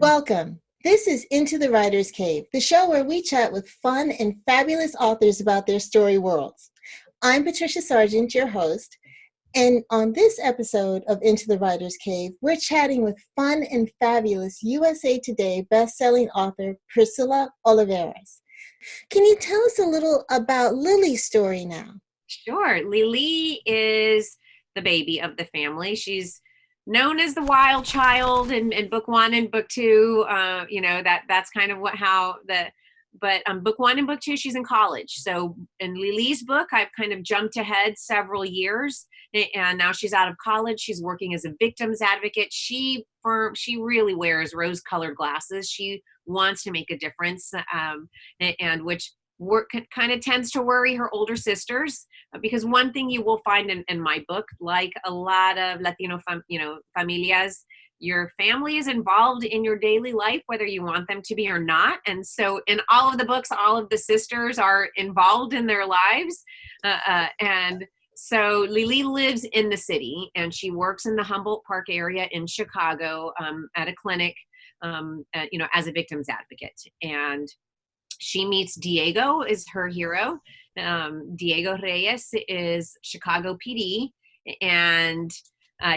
Welcome. This is Into the Writer's Cave, the show where we chat with fun and fabulous authors about their story worlds. I'm Patricia Sargent, your host, and on this episode of Into the Writer's Cave, we're chatting with fun and fabulous USA Today best-selling author Priscilla Oliveras. Can you tell us a little about Lily's story now? Sure. Lily is the baby of the family. She's known as the wild child in book one and book two. That's kind of but book one and book two, she's in college. So in Lily's book, I've kind of jumped ahead several years, and now she's out of college. She's working as a victims advocate. She really wears rose-colored glasses. She wants to make a difference, and which work kind of tends to worry her older sisters, because one thing you will find in my book, like a lot of Latino familias, your family is involved in your daily life, whether you want them to be or not. And so in all of the books, all of the sisters are involved in their lives. And so Lily lives in the city, and she works in the Humboldt Park area in Chicago at a clinic, as a victims advocate. And she meets Diego, is her hero. Diego Reyes is Chicago PD, and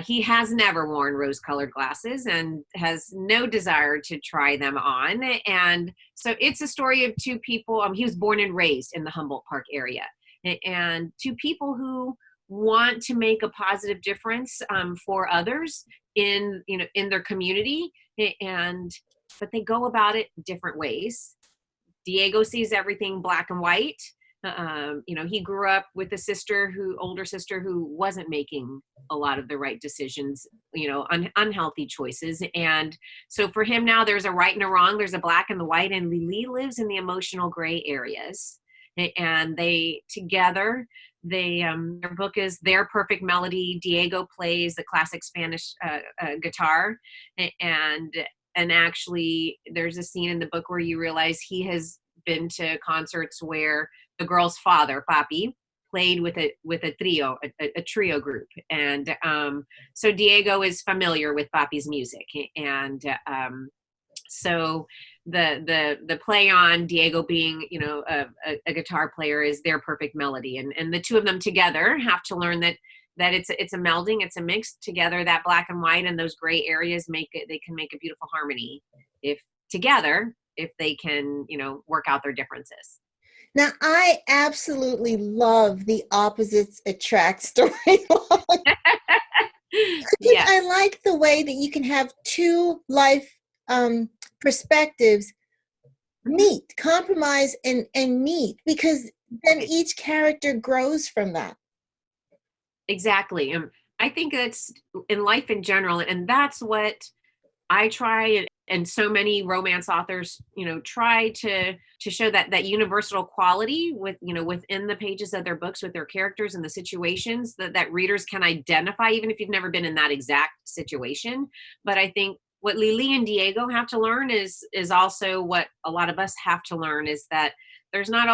he has never worn rose-colored glasses and has no desire to try them on. And so it's a story of two people. He was born and raised in the Humboldt Park area, and two people who want to make a positive difference for others in their community, but they go about it different ways. Diego sees everything black and white. He grew up with a older sister who wasn't making a lot of the right decisions, unhealthy choices. And so for him now, there's a right and a wrong, there's a black and the white, and Lily lives in the emotional gray areas. And their book is Their Perfect Melody. Diego plays the classic Spanish guitar, and actually, there's a scene in the book where you realize he has been to concerts where the girl's father, Papi, played with a trio group. And so Diego is familiar with Papi's music. And so the play on Diego being, a guitar player is Their Perfect Melody. And the two of them together have to learn that it's a melding, it's a mix together. That black and white and those gray areas they can make a beautiful harmony if they can, work out their differences. Now, I absolutely love the opposites attract storyline. Yes. I like the way that you can have two life perspectives meet, compromise and meet, because then each character grows from that. Exactly. I think that's in life in general, and that's what I try, and so many romance authors, try to show that universal quality within the pages of their books, with their characters and the situations that readers can identify, even if you've never been in that exact situation. But I think what Lily and Diego have to learn is also what a lot of us have to learn, is that there's not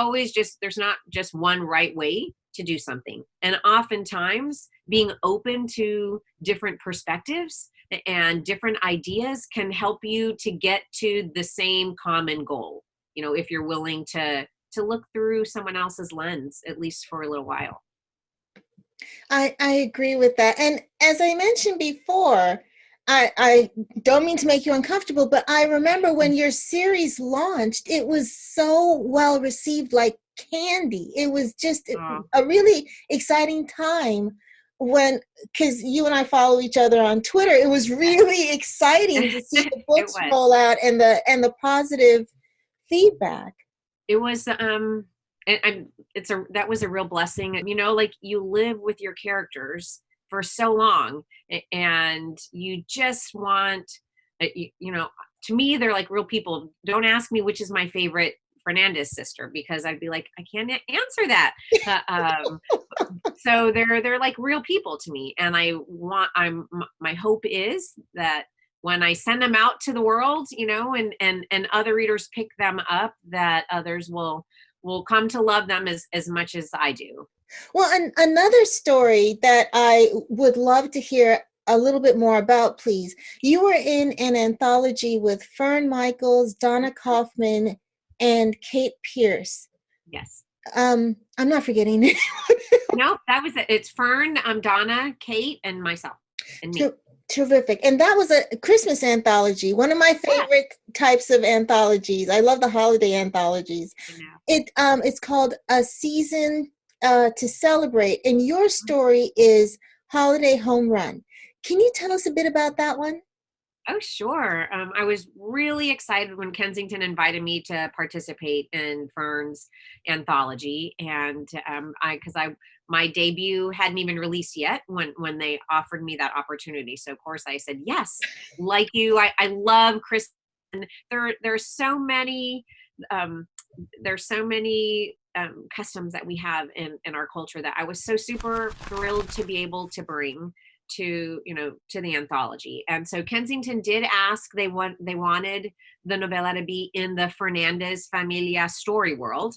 just one right way to do something. And oftentimes being open to different perspectives and different ideas can help you to get to the same common goal, if you're willing to look through someone else's lens, at least for a little while. I agree with that. And as I mentioned before, I don't mean to make you uncomfortable, but I remember when your series launched, it was so well received, like candy. It was just a really exciting time because you and I follow each other on Twitter. It was really exciting to see the books roll out and the positive feedback. It was that was a real blessing. Like, you live with your characters for so long, and you just want, to me, they're like real people. Don't ask me which is my favorite Fernandez sister, because I'd be like, I can't answer that. So they're like real people to me, and my hope is that when I send them out to the world, and other readers pick them up, that others will come to love them as much as I do. Well, another story that I would love to hear a little bit more about, please. You were in an anthology with Fern Michaels, Donna Kaufman, and Kate Pierce. Yes. I'm not forgetting it. No, that was it. It's Fern, Donna, Kate, and myself, and me. Terrific. And that was a Christmas anthology, one of my favorite types of anthologies. I love the holiday anthologies. It's called A Season to Celebrate, and your story is Holiday Home Run. Can you tell us a bit about that one? Oh, sure. I was really excited when Kensington invited me to participate in Fern's anthology, and my debut hadn't even released yet when they offered me that opportunity. So of course I said yes. Like you, I love Chris. And there's so many customs that we have in our culture that I was so super thrilled to be able to bring to the anthology. And so Kensington did ask, they wanted the novella to be in the Fernandez Familia story world.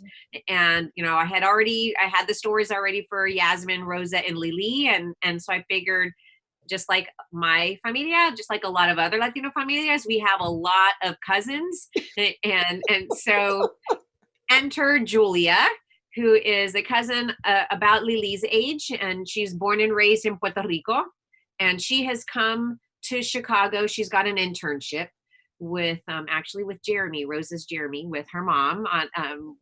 And I had the stories already for Yasmin, Rosa, and Lili, and so I figured, just like my familia, just like a lot of other Latino familias, we have a lot of cousins. and so enter Julia, who is a cousin about Lili's age, and she's born and raised in Puerto Rico. And she has come to Chicago. She's got an internship with Jeremy, Rosa's Jeremy, with her mom.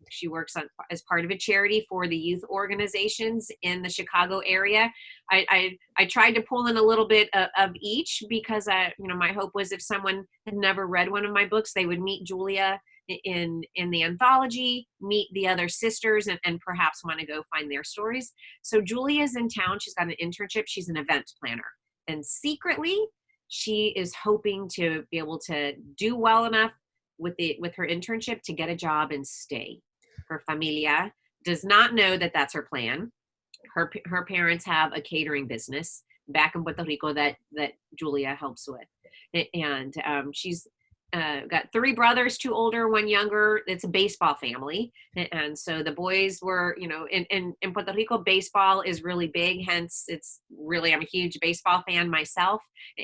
She works as part of a charity for the youth organizations in the Chicago area. I tried to pull in a little bit of each, because my hope was if someone had never read one of my books, they would meet Julia in the anthology, meet the other sisters, and perhaps want to go find their stories. So Julia's in town. She's got an internship. She's an event planner. And secretly, she is hoping to be able to do well enough with her internship to get a job and stay. Her familia does not know that that's her plan. Her parents have a catering business back in Puerto Rico that Julia helps with. And she's got 3 brothers, 2 older, 1 younger. It's a baseball family. And so the boys were, in Puerto Rico, baseball is really big. Hence, I'm a huge baseball fan myself.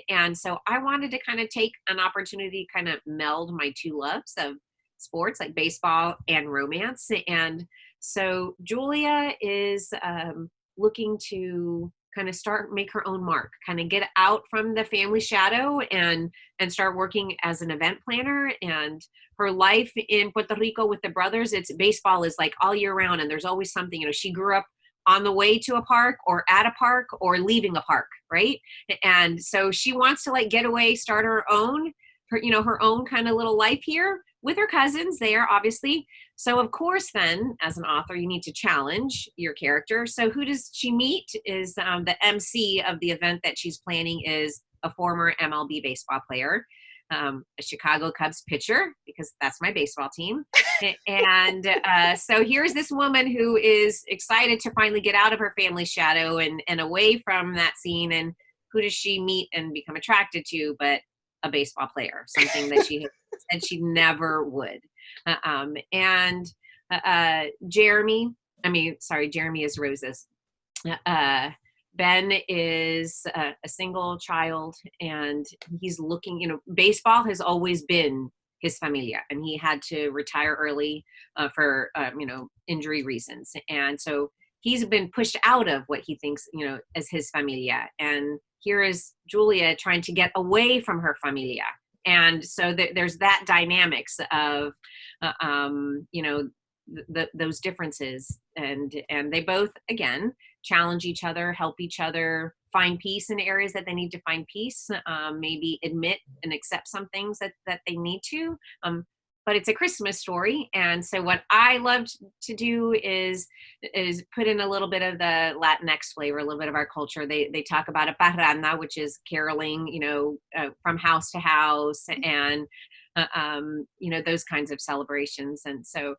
And so I wanted to kind of take an opportunity to kind of meld my 2 loves of sports, like baseball and romance. And so Julia is looking to kind of make her own mark, kind of get out from the family shadow and start working as an event planner. And her life in Puerto Rico with the brothers, baseball is like all year round, and there's always something. She grew up on the way to a park or at a park or leaving a park, right? And so she wants to get away, start her own kind of little life here with her cousins there, obviously. So of course, then, as an author, you need to challenge your character. So who does she meet? Is the MC of the event that she's planning is a former MLB baseball player, a Chicago Cubs pitcher, because that's my baseball team. And so here's this woman who is excited to finally get out of her family shadow and away from that scene. And who does she meet and become attracted to but a baseball player, something that she said she never would. Jeremy is Rose's. Ben is a single child, and he's looking, baseball has always been his familia, and he had to retire early for, injury reasons. And so he's been pushed out of what he thinks, as his familia. And here is Julia trying to get away from her familia. And so there's that dynamics of, those differences. And they both, again, challenge each other, help each other find peace in areas that they need to find peace, maybe admit and accept some things that they need to. But it's a Christmas story. And so what I loved to do is put in a little bit of the Latinx flavor, a little bit of our culture. They talk about a parranda, which is caroling, from house to house, and, those kinds of celebrations. And so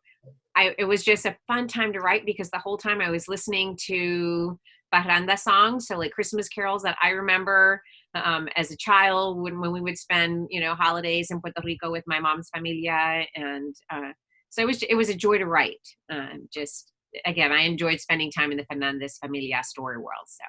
it was just a fun time to write, because the whole time I was listening to parranda songs, so like Christmas carols that I remember as a child when we would spend, holidays in Puerto Rico with my mom's familia. And so it was a joy to write. Just, again, I enjoyed spending time in the Fernandez Familia story world. So.